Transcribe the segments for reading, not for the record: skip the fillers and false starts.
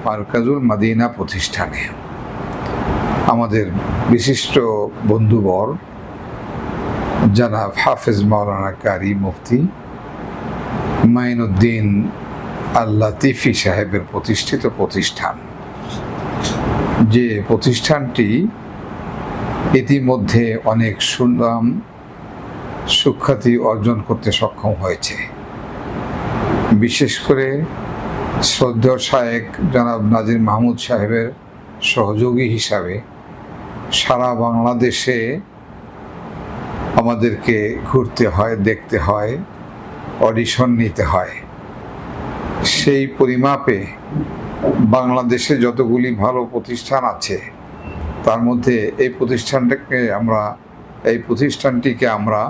মারকাজুল মাদিনা প্রতিষ্ঠানে আমাদের বিশিষ্ট বন্ধুবর জনাব হাফেজ মাওলানা কারি মুফতি মাইনুদ্দিন আল লাতিফি সাহেবের প্রতিষ্ঠিত প্রতিষ্ঠান, যে প্রতিষ্ঠানটি ইতিমধ্যে অনেক সুনাম সুখ্যাতি অর্জন করতে সক্ষম হয়েছে। বিশেষ করে শ্রদ্ধেয় শায়েখ জনাব নাজির মাহমুদ সাহেবের সহযোগী হিসাবে সারা বাংলাদেশে আমাদেরকে ঘুরতে হয়, দেখতে হয়, অডিশন নিতে হয়। সেই পরিমাপে বাংলাদেশে যতগুলি ভালো প্রতিষ্ঠান আছে তার মধ্যে এই প্রতিষ্ঠানটিকে আমরা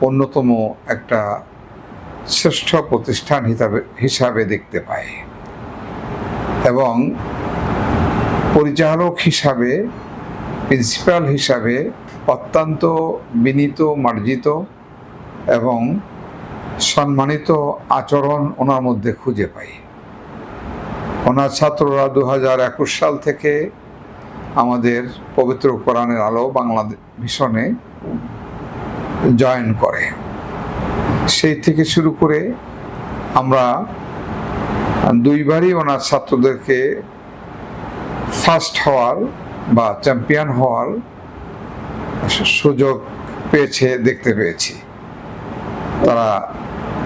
অন্যতম একটা শ্রেষ্ঠ প্রতিষ্ঠান হিসাবে দেখতে পাই এবং পরিচালক হিসাবে, প্রিন্সিপাল হিসাবে অত্যন্ত বিনীত, মার্জিত এবং সম্মানিত আচরণ ওনার মধ্যে খুঁজে পাই। ওনার ছাত্ররা 2021 সাল থেকে আমাদের পবিত্র কোরআনের আলো বাংলা মিশনে জয়েন করে। সেই থেকে শুরু করে আমরা দুইবারই ওনার ছাত্রদেরকে ফার্স্ট হওয়ার বা চ্যাম্পিয়ন হওয়ার সুযোগ দেখতে পেয়েছি। তারা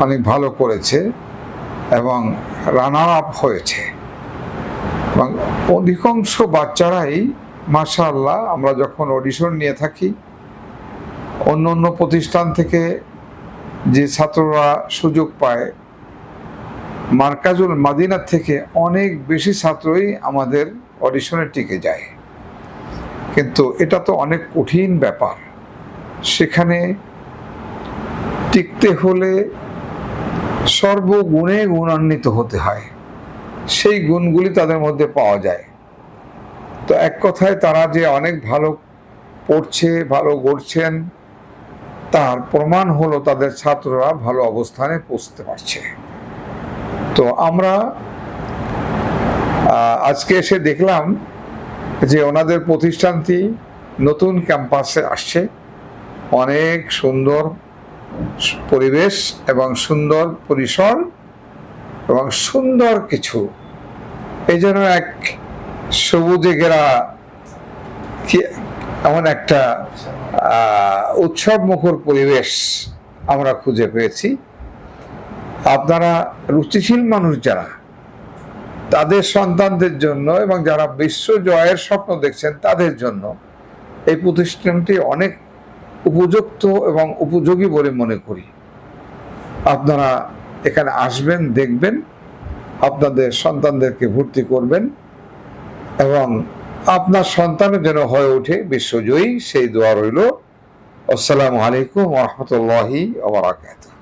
অনেক ভালো করেছে এবং রানার আপ হয়েছে এবং অধিকাংশ বাচ্চারাই মাশাআল্লাহ, আমরা যখন অডিশন নিয়ে থাকি অন্য অন্য প্রতিষ্ঠান থেকে যে ছাত্ররা সুযোগ পায়, মারকাজুল মাদিনা থেকে অনেক বেশি ছাত্রই আমাদের অডিশনে টিকে যায়। কিন্তু এটা তো অনেক কঠিন ব্যাপার। সেখানে টিকতে হলে সর্বগুণে গুণান্বিত হতে হয়, সেই গুণগুলি তাদের মধ্যে পাওয়া যায়। তো এক কথায় তারা যে অনেক ভালো পড়ছে, ভালো গড়ছেন, তার প্রমাণ হলো তাদের ছাত্ররা ভালো অবস্থানে পৌঁছতে পারছে। তো আমরা আজকে এসে দেখলাম যে ওনাদের প্রতিষ্ঠানটি নতুন ক্যাম্পাসে আসছে, অনেক সুন্দর পরিবেশ এবং সুন্দর পরিসর এবং সুন্দর কিছু, এই জন্য এক সবুজে ঘেরা এমন একটা উৎসব মুখর পরিবেশ আমরা খুঁজে পেয়েছি। আপনারা রুচিশীল মানুষ যারা, তাদের সন্তানদের জন্য এবং যারা বিশ্ব জয়ের স্বপ্ন দেখছেন তাদের জন্য এই প্রতিষ্ঠানটি অনেক উপযুক্ত এবং উপযোগী বলে মনে করি। আপনারা এখানে আসবেন, দেখবেন, আপনাদের সন্তানদেরকে ভর্তি করবেন এবং আপনার সন্তানের যেন হয়ে ওঠে বিশ্বজয়ী, সেই দোয়া রইল। আসসালামু আলাইকুম ওয়া রাহমাতুল্লাহি ওয়া বারাকাতুহু।